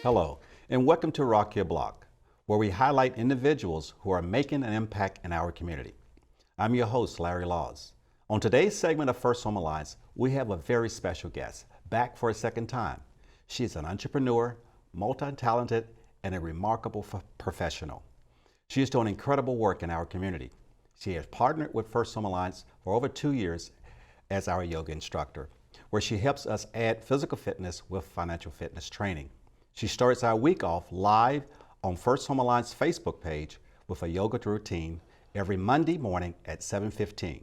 Hello, and welcome to Rock Your Block, where we highlight individuals who are making an impact in our community. I'm your host, Larry Laws. On today's segment of First Home Alliance, we have a very special guest, back for a second time. She is an entrepreneur, multi-talented, and a remarkable professional. She is doing incredible work in our community. She has partnered with First Home Alliance for over 2 years as our yoga instructor, where she helps us add physical fitness with financial fitness training. She starts our week off live on First Home Alliance Facebook page with a yoga routine every Monday morning at 7:15.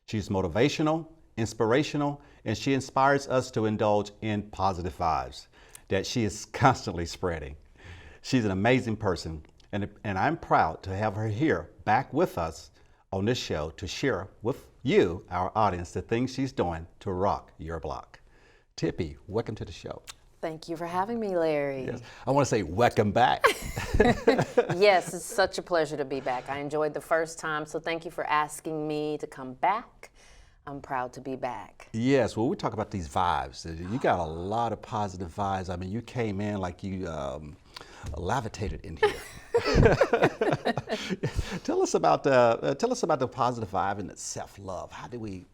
She's motivational, inspirational, and she inspires us to indulge in positive vibes that she is constantly spreading. She's an amazing person, and I'm proud to have her here back with us on this show to share with you, our audience, the things she's doing to rock your block. Tippy, welcome to the show. Thank you for having me, Larry. Yes. I want to say welcome back. Yes, it's such a pleasure to be back. I enjoyed the first time, so thank you for asking me to come back. I'm proud to be back. Yes, well, we talk about these vibes. You got a lot of positive vibes. I mean, you came in like you levitated in here. Tell us about the positive vibe and the self-love. How do we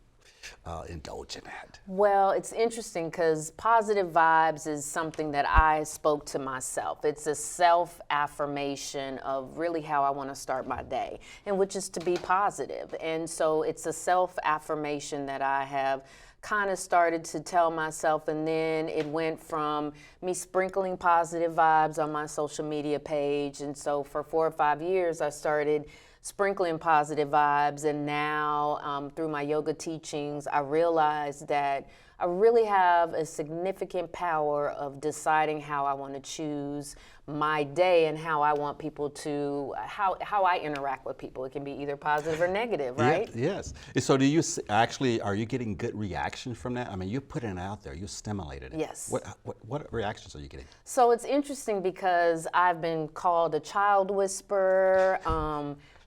indulge in that? Well, it's interesting because positive vibes is something that I spoke to myself. It's a self-affirmation of really how I want to start my day, and which is to be positive. And so it's a self-affirmation that I have kind of started to tell myself, and then it went from me sprinkling positive vibes on my social media page. And so for 4 or 5 years, I started sprinkling positive vibes, and now through my yoga teachings, I realized that I really have a significant power of deciding how I want to choose my day and how I want people to, how I interact with people. It can be either positive or negative, right? Yes. So do you actually, are you getting good reaction from that? I mean, you're putting it out there, you're stimulated it. Yes. What reactions are you getting? So it's interesting because I've been called a child whisperer.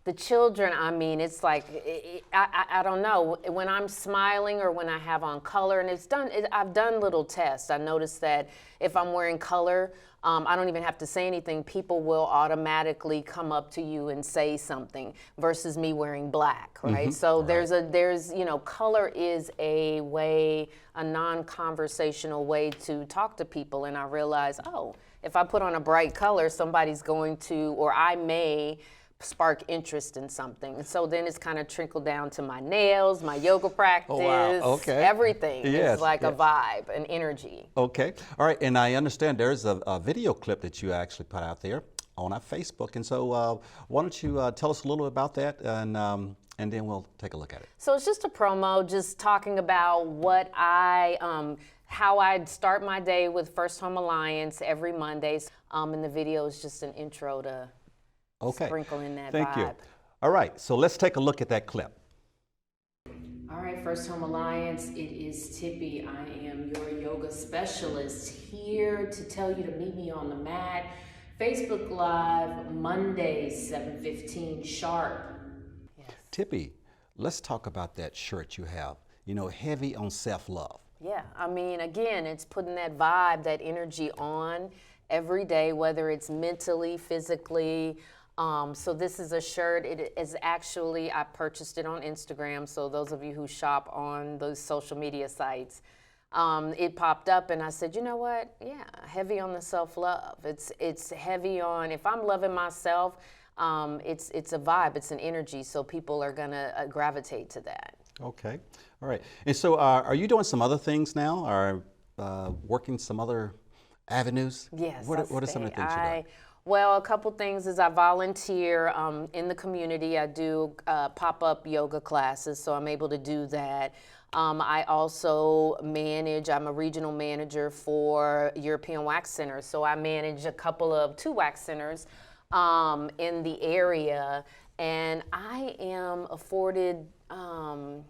The children, I mean, it's like, I don't know, when I'm smiling or when I have on color, and I've done little tests. I noticed that if I'm wearing color, I don't even have to say anything. People will automatically come up to you and say something versus me wearing black, right? Mm-hmm. So there's, color is a way, a non-conversational way to talk to people. And I realize, if I put on a bright color, somebody's going to, or I may spark interest in something. And so then it's kind of trickled down to my nails, my yoga practice, everything. Yes, it's like a vibe, an energy. Okay. All right. And I understand there's a video clip that you actually put out there on our Facebook. And so why don't you tell us a little about that, and then we'll take a look at it. So it's just a promo, just talking about what how I'd start my day with First Home Alliance every Mondays. And the video is just an intro to sprinkle in that vibe. Thank you. All right, so let's take a look at that clip. All right, First Home Alliance, it is Tippy. I am your yoga specialist here to tell you to meet me on the mat. Facebook Live, Mondays, 7:15 sharp. Yes. Tippy, let's talk about that shirt you have, heavy on self-love. Yeah, I mean, again, it's putting that vibe, that energy on every day, whether it's mentally, physically. So this is a shirt. It is actually, I purchased it on Instagram. So those of you who shop on those social media sites, it popped up and I said, you know what? Yeah, heavy on the self-love. It's heavy on, if I'm loving myself, it's a vibe, it's an energy. So people are gonna gravitate to that. Okay, all right. And so are you doing some other things now, or working some other avenues? Yes. What are some of the things you're doing? Well, a couple things is I volunteer in the community. I do pop-up yoga classes, so I'm able to do that. I also manage, I'm a regional manager for European Wax Centers, so I manage 2 wax centers in the area, and I am afforded, and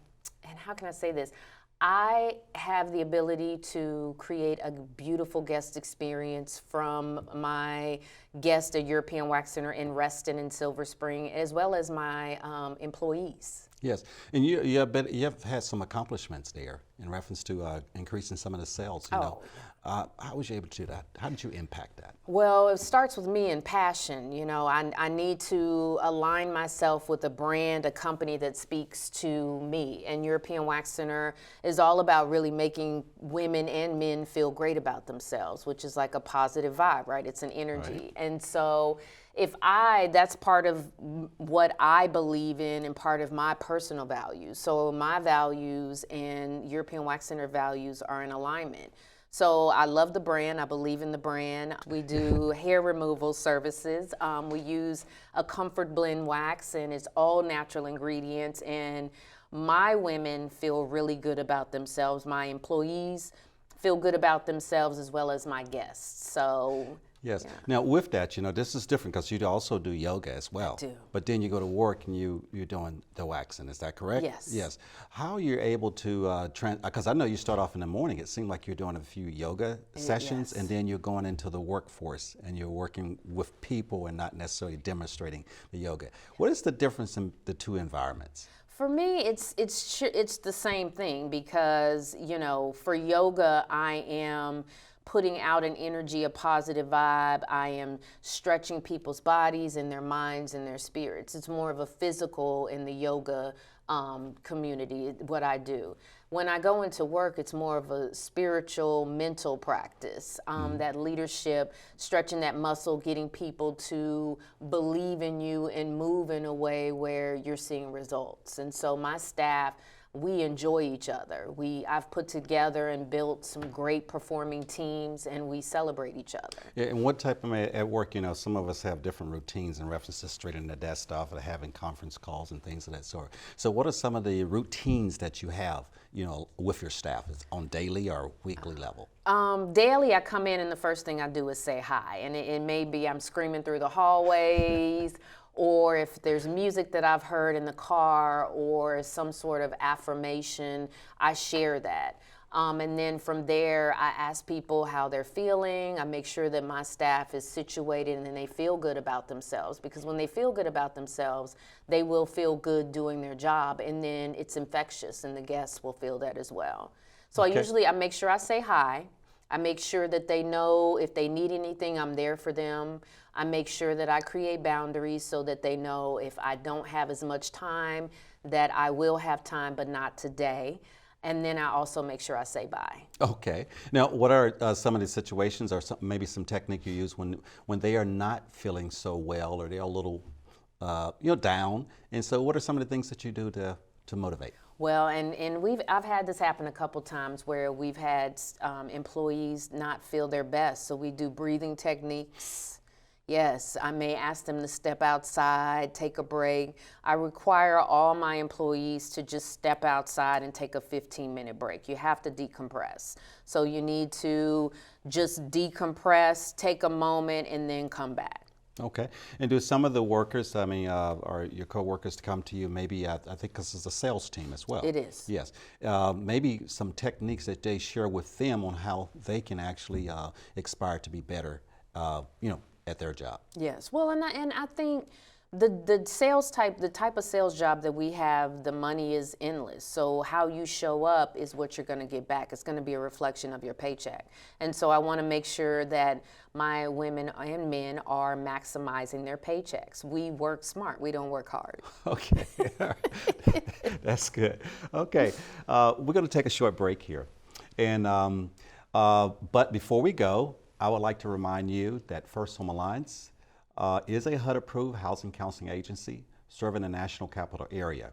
how can I say this? I have the ability to create a beautiful guest experience from my guests at European Wax Center in Reston and Silver Spring, as well as my employees. Yes, and you have had some accomplishments there in reference to increasing some of the sales. You know, how was you able to do that? How did you impact that? Well, it starts with me and passion. You know, I need to align myself with a brand, a company that speaks to me. And European Wax Center is all about really making women and men feel great about themselves, which is like a positive vibe, right? It's an energy. Right. And so that's part of what I believe in and part of my personal values. So my values and European Wax Center values are in alignment. So I love the brand. I believe in the brand. We do hair removal services. We use a comfort blend wax, and it's all natural ingredients. And my women feel really good about themselves. My employees feel good about themselves, as well as my guests. So. Yes. Yeah. Now with that, you know, this is different because you also do yoga as well. I do. But then you go to work and you're doing the waxing. Is that correct? Yes. Yes. How are you able to because I know you start off in the morning. It seemed like you're doing a few yoga sessions, yes. And then you're going into the workforce and you're working with people and not necessarily demonstrating the yoga. What is the difference in the two environments? For me, it's the same thing because, you know, for yoga, I am putting out an energy, a positive vibe. I am stretching people's bodies and their minds and their spirits. It's more of a physical in the yoga community, what I do. When I go into work, it's more of a spiritual, mental practice, that leadership, stretching that muscle, getting people to believe in you and move in a way where you're seeing results. And so my staff, we enjoy each other. I've put together and built some great performing teams, and we celebrate each other. Yeah, and what type of, at work, you know, some of us have different routines in reference to straightening the desk off or having conference calls and things of that sort. So what are some of the routines that you have, you know, with your staff? It's on daily or weekly level? Daily, I come in and the first thing I do is say hi. And it may be I'm screaming through the hallways, or if there's music that I've heard in the car or some sort of affirmation, I share that. And then from there, I ask people how they're feeling. I make sure that my staff is situated and they feel good about themselves, because when they feel good about themselves, they will feel good doing their job, and then it's infectious and the guests will feel that as well. So I make sure I say hi. I make sure that they know if they need anything, I'm there for them. I make sure that I create boundaries so that they know if I don't have as much time, that I will have time, but not today. And then I also make sure I say bye. Okay. Now, what are some of the situations or maybe some technique you use when they are not feeling so well or they're a little down? And so what are some of the things that you do to motivate? Well, and I've had this happen a couple times where we've had employees not feel their best. So we do breathing techniques. Yes, I may ask them to step outside, take a break. I require all my employees to just step outside and take a 15-minute break. You have to decompress. So you need to just decompress, take a moment, and then come back. Okay. And do some of the workers, or your coworkers come to you, maybe, I think this is a sales team as well. It is. Yes. Maybe some techniques that they share with them on how they can actually aspire to be better, at their job. Yes. Well, and I think the type of sales job that we have, the money is endless. So how you show up is what you're going to get back. It's going to be a reflection of your paycheck. And so I want to make sure that my women and men are maximizing their paychecks. We work smart. We don't work hard. Okay. That's good. Okay. We're going to take a short break here. And but before we go, I would like to remind you that First Home Alliance is a HUD-approved housing counseling agency serving the National Capital Area.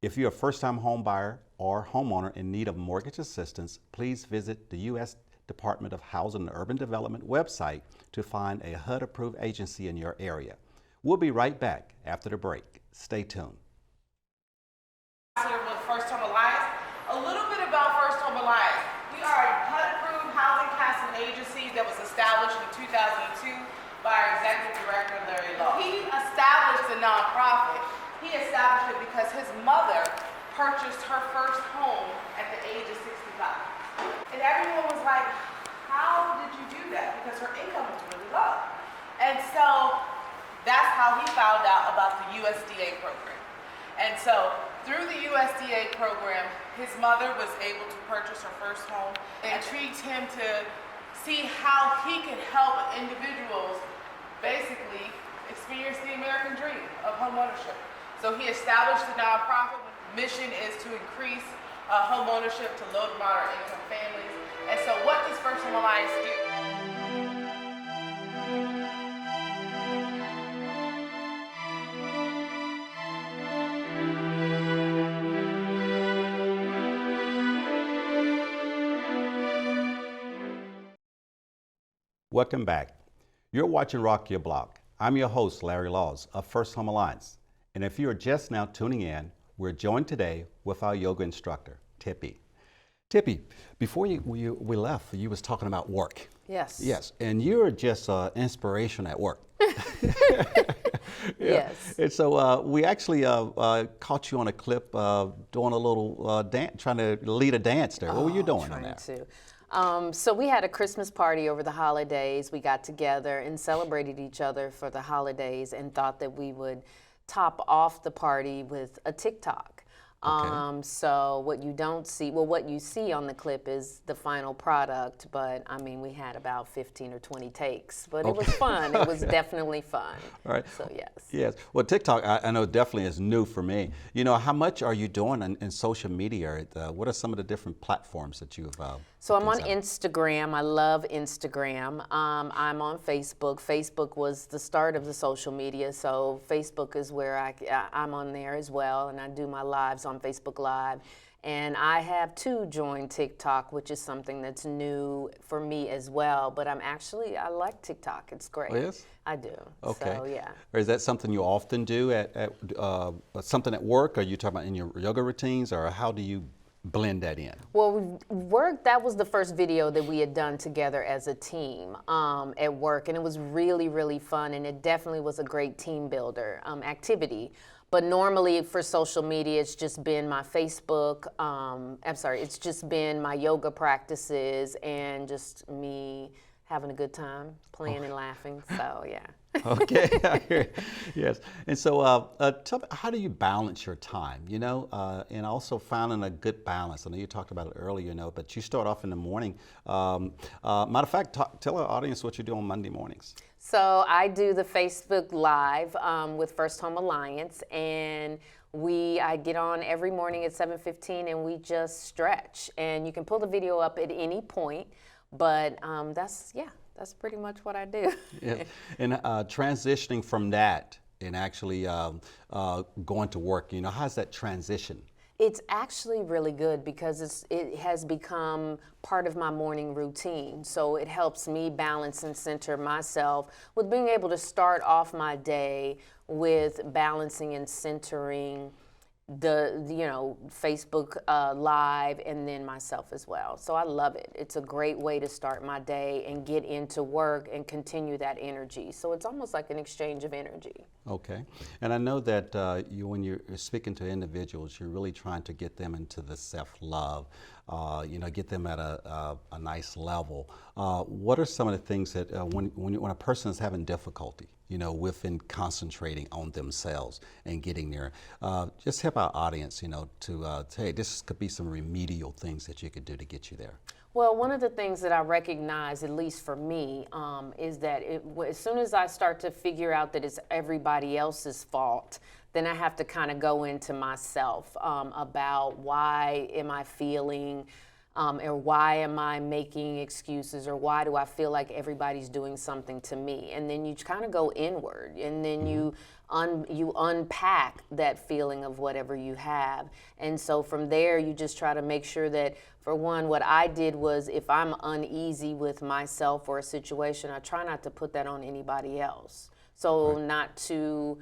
If you're a first-time home buyer or homeowner in need of mortgage assistance, please visit the U.S. Department of Housing and Urban Development website to find a HUD-approved agency in your area. We'll be right back after the break. Stay tuned. With First Home Alliance, a little bit about First Home Alliance. We are a HUD-approved housing counseling agency that was established in 2002 by our executive director, Larry Law. He established the nonprofit. He established it because his mother purchased her first home at the age of 65. And everyone was like, how did you do that? Because her income was really low. And USDA program. And so through the USDA program, his mother was able to purchase her first home. It intrigued him to see how he could help individuals basically experience the American dream of homeownership. So he established the nonprofit. Mission is to increase home ownership to low to moderate income families. And so what does First Home Alliance do? Welcome back. You're watching Rock Your Block. I'm your host, Larry Laws of First Home Alliance. And if you are just now tuning in, we're joined today with our yoga instructor, TIPPI. TIPPI, before we left, you was talking about work. Yes. Yes, and you're just inspiration at work. Yes. And so we actually caught you on a clip doing a little dance, trying to lead a dance there. What were you doing on that? So we had a Christmas party over the holidays. We got together and celebrated each other for the holidays and thought that we would top off the party with a TikTok. Okay. So what you don't see, well, what you see on the clip is the final product, but I mean, we had about 15 or 20 takes, but it was fun. It was definitely fun. All right. So yes. Yes. Well, TikTok, I know definitely is new for me. You know, how much are you doing in social media? What are some of the different platforms that you've So I'm on Instagram. I love Instagram. I'm on Facebook. Facebook was the start of the social media, so Facebook is where I'm on there as well, and I do my lives on Facebook Live. And I have too joined TikTok, which is something that's new for me as well. But I like TikTok. It's great. Oh, yes? I do. Okay. So yeah. Or is that something you often do at something at work? Or are you talking about in your yoga routines, or how do you blend that in? Well, that was the first video that we had done together as a team at work, and it was really, really fun, and it definitely was a great team builder activity. But normally for social media, it's just been my Facebook, it's just been my yoga practices and just me having a good time, playing and laughing, so yeah. Okay, I hear you. Yes. And so tell me, how do you balance your time, you know, and also finding a good balance? I know you talked about it earlier, you know, but you start off in the morning. Matter of fact, tell our audience what you do on Monday mornings. So I do the Facebook Live with First Home Alliance, and I get on every morning at 7:15 and we just stretch. And you can pull the video up at any point, but that's pretty much what I do. Yeah. And transitioning from that and actually going to work, you know, how's that transition? It's actually really good because it has become part of my morning routine. So it helps me balance and center myself with being able to start off my day with balancing and centering the Facebook Live and then myself as well. So I love it. It's a great way to start my day and get into work and continue that energy. So it's almost like an exchange of energy. Okay. And I know that when you're speaking to individuals, you're really trying to get them into the self-love, get them at a nice level. What are some of the things that when a person is having difficulty, within concentrating on themselves and getting there, just help our audience, to hey, this could be some remedial things that you could do to get you there. Well, one of the things that I recognize, at least for me, is that as soon as I start to figure out that it's everybody else's fault, then I have to kind of go into myself about why am I feeling or why am I making excuses, or why do I feel like everybody's doing something to me? And then you kind of go inward, and then you unpack that feeling of whatever you have. And so from there, you just try to make sure that, for one, what I did was, if I'm uneasy with myself or a situation, I try not to put that on anybody else. So right. Not to,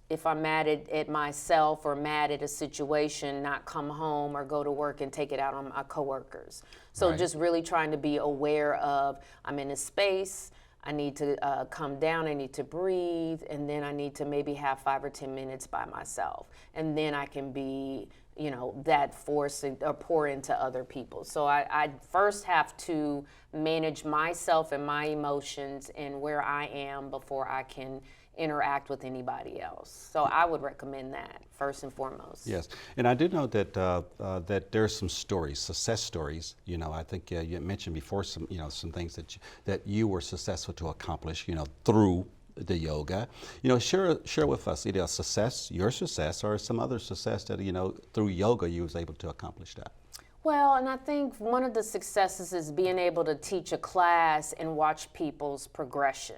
if I'm mad at myself or mad at a situation, not come home or go to work and take it out on my coworkers. So right. Just really trying to be aware of, I'm in a space, I need to come down, I need to breathe, and then I need to maybe have 5 or 10 minutes by myself. And then I can be, that force or pour into other people. So I first have to manage myself and my emotions and where I am before I can interact with anybody else. So I would recommend that first and foremost. Yes, and I do know that that there's some stories, success stories. You know, I think you mentioned before some, you know, some things that you were successful to accomplish, you know, through the yoga. You know, share with us either a success, your success, or some other success that, you know, through yoga you was able to accomplish that. Well, and I think one of the successes is being able to teach a class and watch people's progression.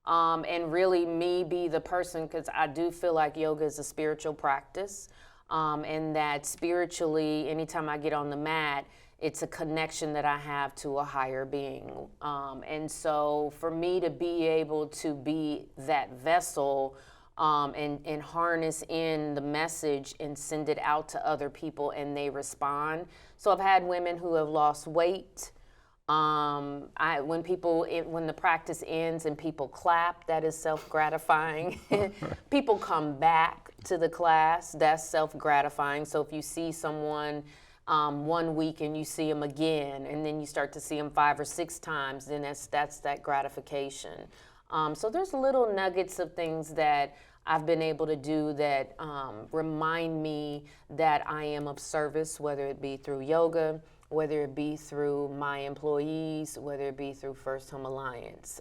And really me be the person, because I do feel like yoga is a spiritual practice, and that spiritually, anytime I get on the mat, it's a connection that I have to a higher being. And so for me to be able to be that vessel and harness in the message and send it out to other people and they respond. So I've had women who have lost weight. When the practice ends and people clap, that is self-gratifying. People come back to the class, that's self-gratifying. So if you see someone 1 week and you see them again, and then you start to see them 5 or 6 times, then that's that gratification. So there's little nuggets of things that I've been able to do that remind me that I am of service, whether it be through yoga, whether it be through my employees, whether it be through First Home Alliance.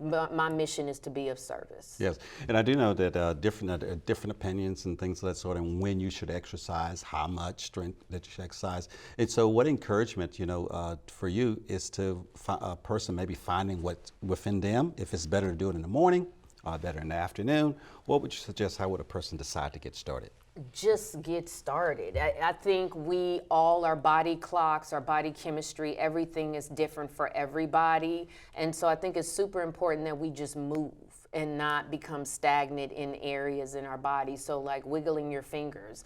But my mission is to be of service. Yes, and I do know that different opinions and things of that sort, and when you should exercise, how much strength that you should exercise. And so, what encouragement, you know, for you is to a person maybe finding what within them, if it's better to do it in the morning or better in the afternoon. What would you suggest? How would a person decide to get started? Just get started. I think we all, our body clocks, our body chemistry, everything is different for everybody. And so I think it's super important that we just move and not become stagnant in areas in our body. So like wiggling your fingers,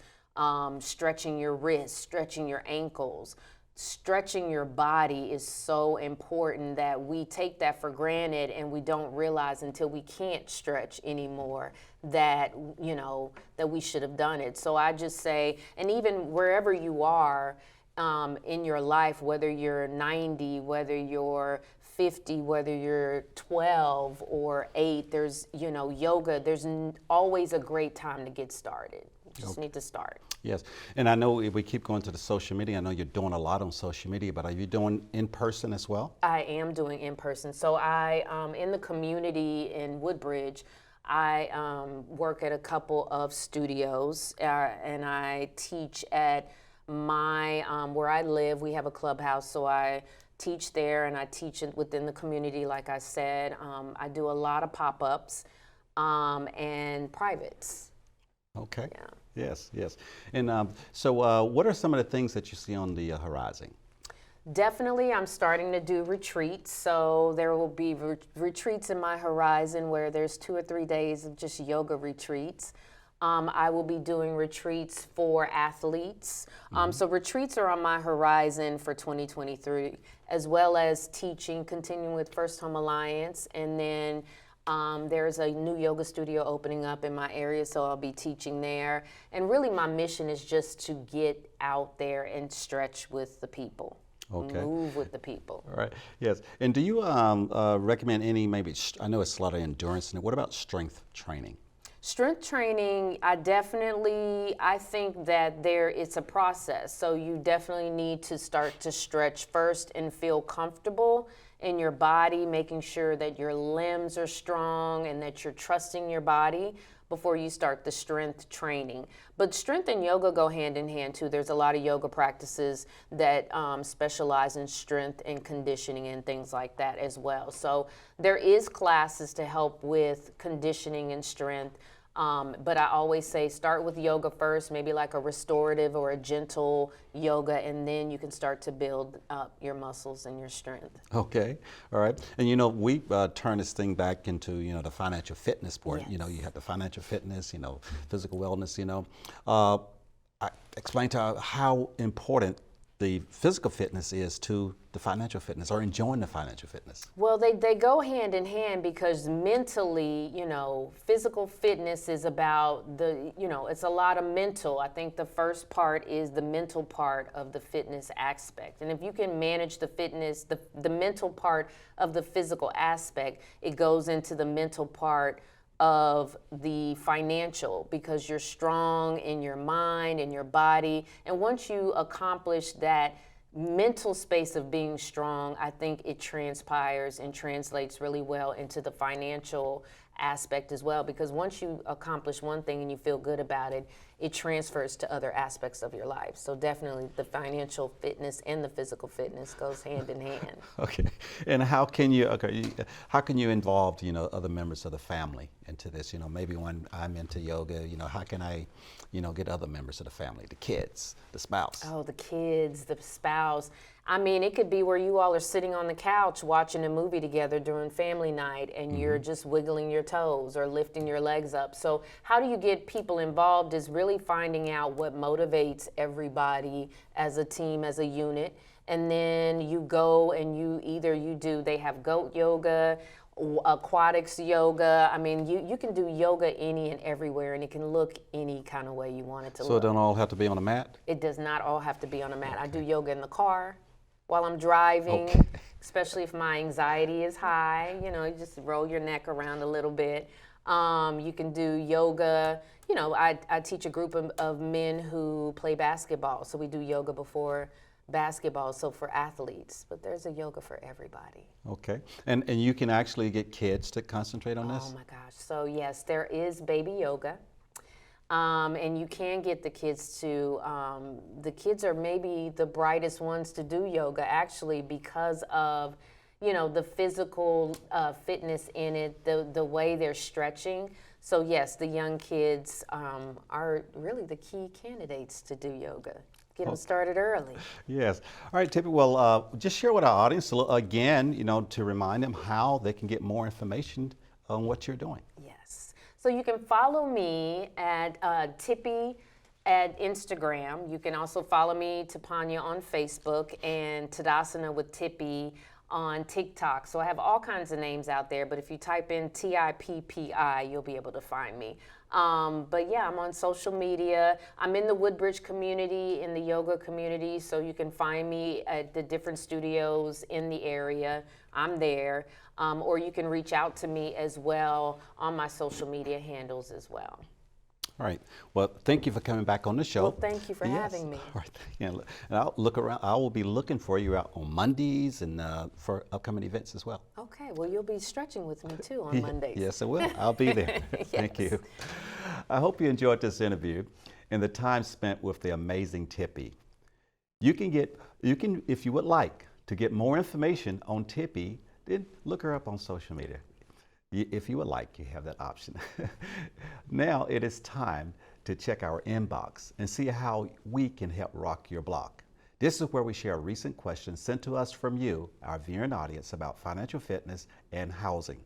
stretching your wrists, stretching your ankles. Stretching your body is so important that we take that for granted and we don't realize until we can't stretch anymore that, you know, that we should have done it. So I just say, and even wherever you are in your life, whether you're 90, whether you're 50, whether you're 12 or 8, there's, you know, yoga, there's always a great time to get started. You just need to start. Yes, and I know if we keep going to the social media, I know you're doing a lot on social media, but are you doing in person as well? I am doing in person. So I, in the community in Woodbridge, I work at a couple of studios and I teach at my, where I live, we have a clubhouse, so I teach there and I teach it within the community, like I said. I do a lot of pop-ups and privates. Okay. Yeah. Yes, yes. And so what are some of the things that you see on the horizon? Definitely, I'm starting to do retreats. So there will be retreats in my horizon where there's 2 or 3 days of just yoga retreats. I will be doing retreats for athletes. So retreats are on my horizon for 2023, as well as teaching, continuing with First Home Alliance, and then there's a new yoga studio opening up in my area, so I'll be teaching there. And really my mission is just to get out there and stretch with the people. Okay. Move with the people. All right, yes. And do you recommend any, maybe, I know it's a lot of endurance, and what about strength training? Strength training, I think that it's a process. So you definitely need to start to stretch first and feel comfortable in your body, making sure that your limbs are strong and that you're trusting your body before you start the strength training. But strength and yoga go hand in hand too. There's a lot of yoga practices that specialize in strength and conditioning and things like that as well. So there is classes to help with conditioning and strength. But I always say start with yoga first, maybe like a restorative or a gentle yoga, and then you can start to build up your muscles and your strength. Okay, all right. And you know, we turn this thing back into, you know, the financial fitness part. Yes. You know, you have the financial fitness, you know, physical wellness, you know. I explained to her how important the physical fitness is to the financial fitness, or enjoying the financial fitness? Well, they go hand in hand, because mentally, you know, physical fitness is about it's a lot of mental. I think the first part is the mental part of the fitness aspect. And if you can manage the fitness, the mental part of the physical aspect, it goes into the mental part of the financial, because you're strong in your mind and your body. And once you accomplish that mental space of being strong, I think it transpires and translates really well into the financial aspect as well, because once you accomplish one thing and you feel good about it, it transfers to other aspects of your life. So definitely the financial fitness and the physical fitness goes hand in hand. Okay, and how can you how can you involve other members of the family into this? Maybe when I'm into yoga, how can I get other members of the family, the kids, the spouse? Oh, the kids, the spouse. I mean, it could be where you all are sitting on the couch watching a movie together during family night and you're just wiggling your toes or lifting your legs up. So how do you get people involved is really finding out what motivates everybody as a team, as a unit. And then you go and they have goat yoga, aquatics yoga. I mean, you can do yoga any and everywhere, and it can look any kind of way you want it to look. So it don't all have to be on a mat? It does not all have to be on a mat. I do yoga in the car while I'm driving, especially if my anxiety is high. You just roll your neck around a little bit. You can do yoga. I teach a group of men who play basketball, so we do yoga before basketball, so for athletes, but there's a yoga for everybody. Okay, and you can actually get kids to concentrate on this? Oh my gosh, so yes, there is baby yoga, and you can get the kids to, the kids are maybe the brightest ones to do yoga actually because of, the physical fitness in it, the way they're stretching. So yes, the young kids are really the key candidates to do yoga. Get them started early. Yes. All right, Tippy. Well, just share with our audience again, to remind them how they can get more information on what you're doing. Yes. So you can follow me at TIPPI at Instagram. You can also follow me, Tapanya, on Facebook, and Tadasana with TIPPI on TikTok. So I have all kinds of names out there, but if you type in TIPPI, you'll be able to find me. But yeah, I'm on social media. I'm in the Woodbridge community, in the yoga community, so you can find me at the different studios in the area. I'm there. Or you can reach out to me as well on my social media handles as well. All right. Well, thank you for coming back on the show. Well, thank you for having me. All right. Yeah, and I'll look around. I will be looking for you out on Mondays and for upcoming events as well. Okay. Well, you'll be stretching with me too on Mondays. Yes, I will. I'll be there. Yes. Thank you. I hope you enjoyed this interview and the time spent with the amazing Tippy. You can, if you would like to get more information on Tippy, then look her up on social media. If you would like, you have that option. Now it is time to check our inbox and see how we can help rock your block. This is where we share recent questions sent to us from you, our viewing audience, about financial fitness and housing.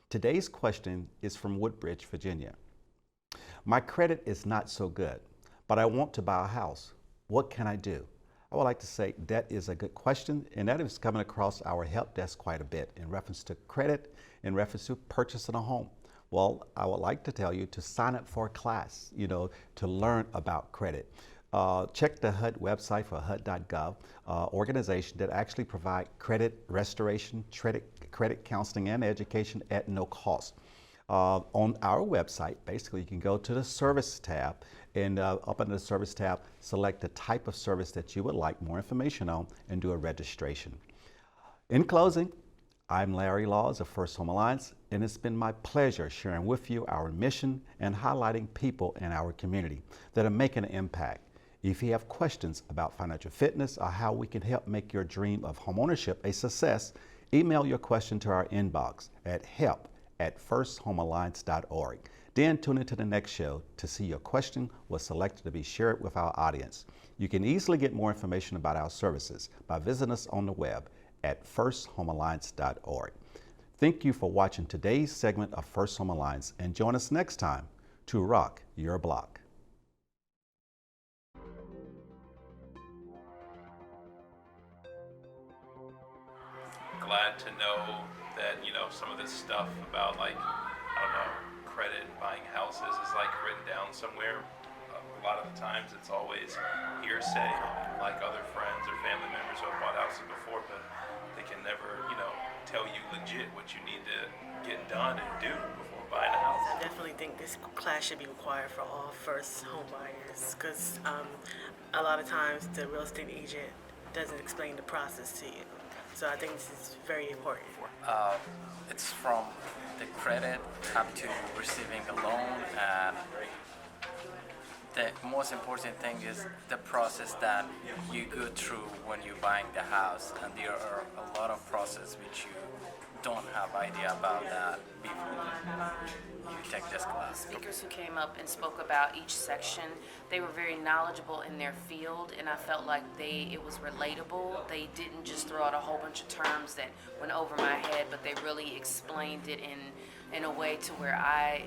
Today's question is from Woodbridge, Virginia. My credit is not so good, but I want to buy a house. What can I do? I would like to say that is a good question, and that is coming across our help desk quite a bit in reference to credit, in reference to purchasing a home. Well, I would like to tell you to sign up for a class, to learn about credit. Check the HUD website for HUD.gov, organization that actually provide credit restoration, credit counseling, and education at no cost. On our website, basically, you can go to the service tab, and up under the service tab, select the type of service that you would like more information on and do a registration. In closing, I'm Larry Laws of First Home Alliance, and it's been my pleasure sharing with you our mission and highlighting people in our community that are making an impact. If you have questions about financial fitness or how we can help make your dream of homeownership a success, email your question to our inbox at help@firsthomealliance.org. Then tune into the next show to see your question was selected to be shared with our audience. You can easily get more information about our services by visiting us on the web at firsthomealliance.org. Thank you for watching today's segment of First Home Alliance, and join us next time to rock your block. Glad to know that, some of this stuff about credit and buying houses is written down somewhere. A lot of the times it's always hearsay, like other friends or family members who have bought houses before, but they can never, tell you legit what you need to get done and do before buying a house? I definitely think this class should be required for all first home buyers because a lot of times the real estate agent doesn't explain the process to you. So I think this is very important. It's from the credit up to receiving a loan, and the most important thing is the process that you go through when you're buying the house, and there are a lot of process which you don't have idea about that before you take this class. Speakers who came up and spoke about each section, they were very knowledgeable in their field, and I felt like it was relatable. They didn't just throw out a whole bunch of terms that went over my head, but they really explained it in a way to where I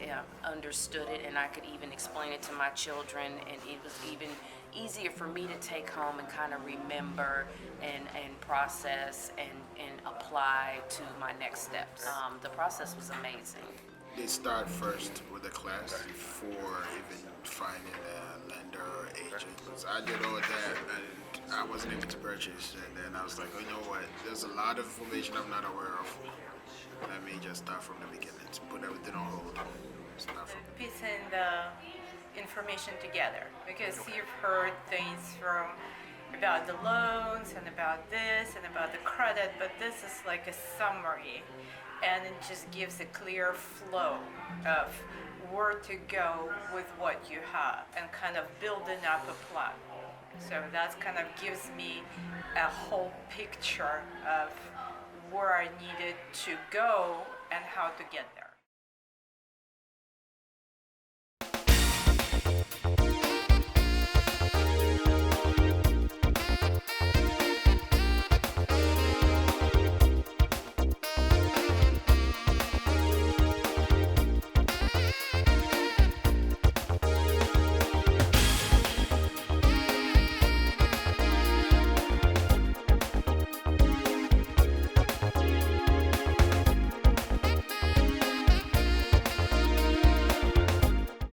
understood it, and I could even explain it to my children, and it was even easier for me to take home and kind of remember and process and apply to my next steps. The process was amazing. They start first with the class before even finding a lender or agent. So I did all that and I wasn't able to purchase. And then I was like, oh, you know what? There's a lot of information I'm not aware of. Let me just start from the beginning to put everything on hold. Start from Piecing the information together because you've heard things about the loans and about this and about the credit, but this is like a summary, and it just gives a clear flow of where to go with what you have and kind of building up a plan. So that kind of gives me a whole picture of where I needed to go and how to get there.